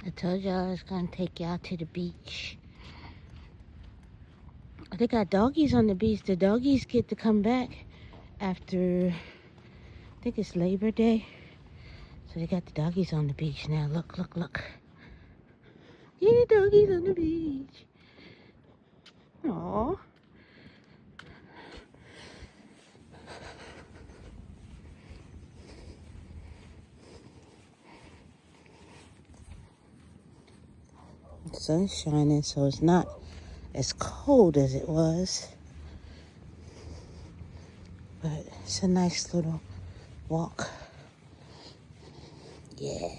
I told y'all I was gonna take y'all to the beach. They got doggies on the beach. The doggies get to come back after, I think it's Labor Day. So they got the doggies on the beach now. Look, look, look. Yeah, the doggies on the beach. Aww. The sun's shining, so it's not as cold as it was. But it's a nice little walk. Yeah.